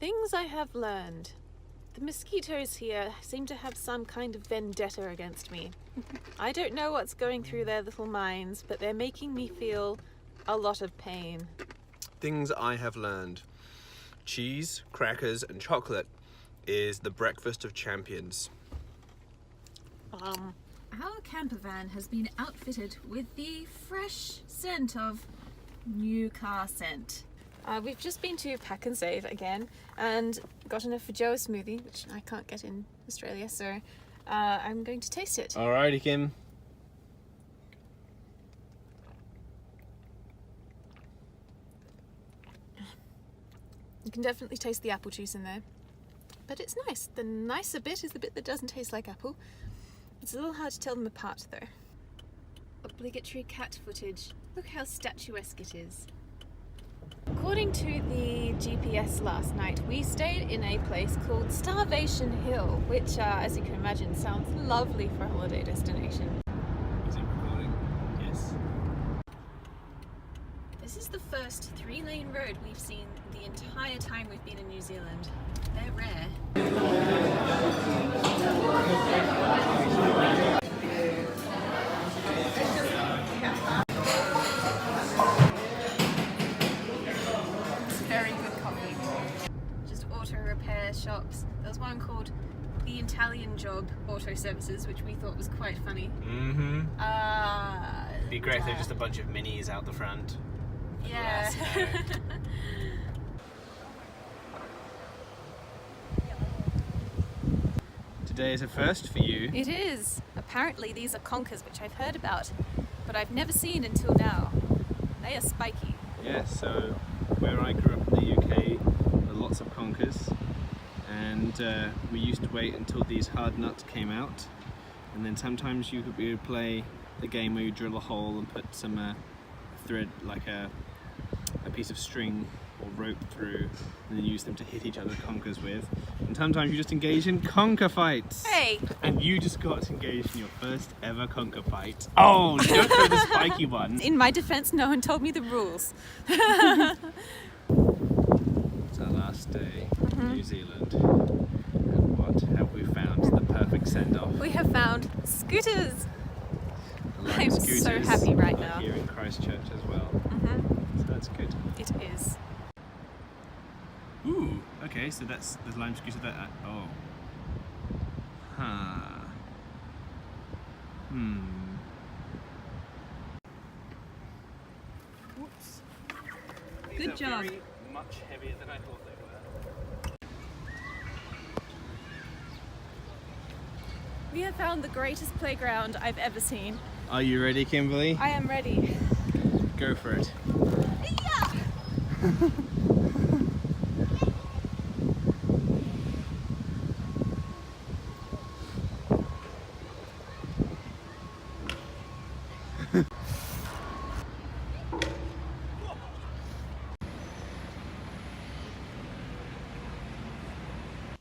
Things I have learned. The mosquitoes here seem to have some kind of vendetta against me. I don't know what's going through their little minds, but they're making me feel a lot of pain. Things I have learned. Cheese, crackers and chocolate is the breakfast of champions. Our camper van has been outfitted with the fresh scent of new car scent. We've just been to Pack and Save again and gotten a Feijoa smoothie, which I can't get in Australia, so I'm going to taste it. Alrighty, Kim. You can definitely taste the apple juice in there, but it's nice. The nicer bit is the bit that doesn't taste like apple. It's a little hard to tell them apart though. Obligatory cat footage. Look how statuesque it is. According to the GPS last night, we stayed in a place called Starvation Hill, which, as you can imagine, sounds lovely for a holiday destination. Is it recording? Yes. This is the first 3-lane road we've seen the entire time we've been in New Zealand. They're rare. Repair shops. There was one called the Italian Job Auto Services, which we thought was quite funny. It'd be great if they're just a bunch of minis out the front. Yeah. Today is a first for you. It is. Apparently these are conkers, which I've heard about, but I've never seen until now. They are spiky. Yeah, so where I grew up in the UK, there were lots of conkers, and we used to wait until these hard nuts came out, and then sometimes you would play the game where you drill a hole and put some thread, like a piece of string or rope through, and then use them to hit each other conkers with. And sometimes you just engage in conker fights. Hey! And you just got engaged in your first ever conker fight. Oh, don't throw the spiky one. In my defense, no one told me the rules. It's our last day in New Zealand. And what have we found? The perfect send-off. We have found scooters. I'm Scooters so happy right are now. here in Christchurch as well. So that's good. It is. Ooh, okay, so that's the lime scooter that. Oh. Huh. Whoops. These Good are job. Very much heavier than I thought they were. We have found the greatest playground I've ever seen. Are you ready, Kimberly? I am ready. Go for it. Yeah!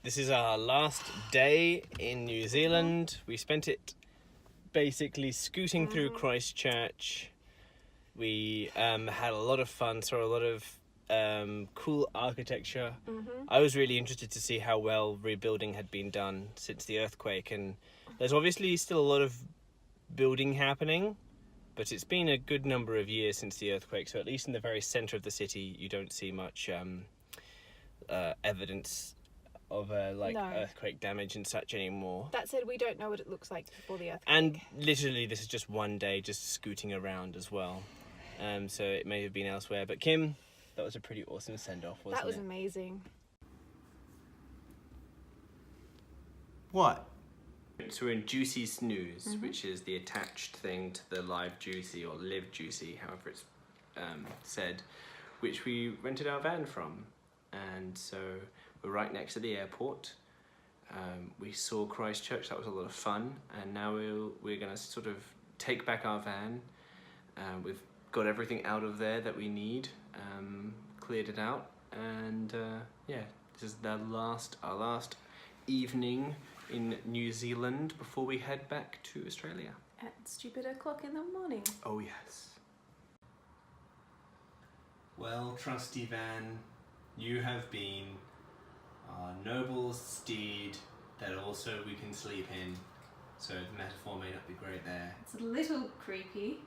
This is our last day in New Zealand. We spent it basically scooting through Christchurch. We had a lot of fun, saw a lot of cool architecture. I was really interested to see how well rebuilding had been done since the earthquake, and there's obviously still a lot of building happening, but it's been a good number of years since the earthquake, so at least in the very centre of the city you don't see much evidence of earthquake damage and such anymore. That said, we don't know what it looks like before the earthquake. And literally this is just one day just scooting around as well. So it may have been elsewhere. But Kim, that was a pretty awesome send-off, wasn't it? That was amazing. What? So we're in Juicy Snooze, which is the attached thing to the Live Juicy or Live Juicy, however it's said, which we rented our van from. And so we're right next to the airport. We saw Christchurch, that was a lot of fun, and now we're going to sort of take back our van. We've got everything out of there that we need, cleared it out, and yeah, this is our last evening in New Zealand before we head back to Australia. At stupid o'clock in the morning. Oh yes. Well, trusty van, you have been our noble steed that also we can sleep in. So the metaphor may not be great there. It's a little creepy.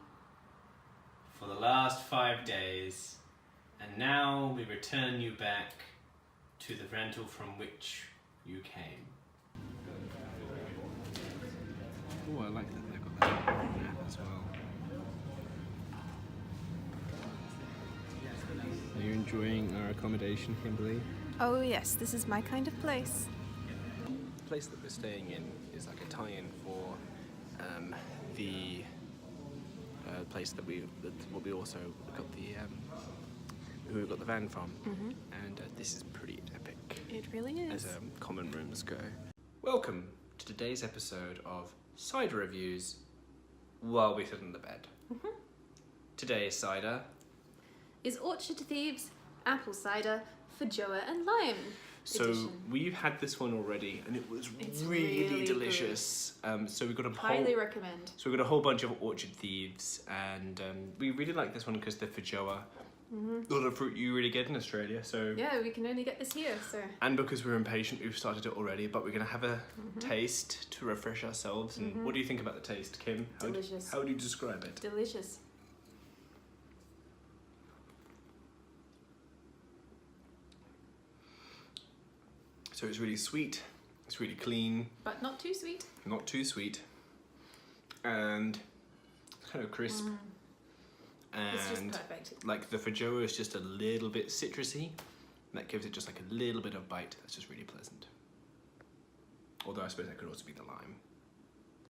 For the last 5 days, and now we return you back to the rental from which you came. Oh, I like that they've got that map as well. Are you enjoying our accommodation, Kimberly? Oh yes, this is my kind of place. The place that we're staying in is like a tie-in for the place that we also got the who we got the van from, and this is pretty epic. It really is. As common rooms go. Welcome to today's episode of Cider Reviews while we sit in the bed. Today's cider Is Orchard Thieves Apple Cider for Joa and Lime So edition. we've had this one already, and it was It's really really so we got a Highly recommend. So we got a whole bunch of Orchard Thieves, and we really like this one because they're feijoa. A lot of fruit you really get in Australia, so Yeah, we can only get this here, so. and because we're impatient, we've started it already. But we're gonna have a taste to refresh ourselves. And what do you think about the taste, Kim? Delicious. How would you describe it? Delicious. So it's really sweet. It's really clean. But not too sweet. Not too sweet, and it's kind of crisp. It's just And perfect. like the feijoa is just a little bit citrusy, and that gives it just like a little bit of bite. That's just really pleasant. Although I suppose that could also be the lime.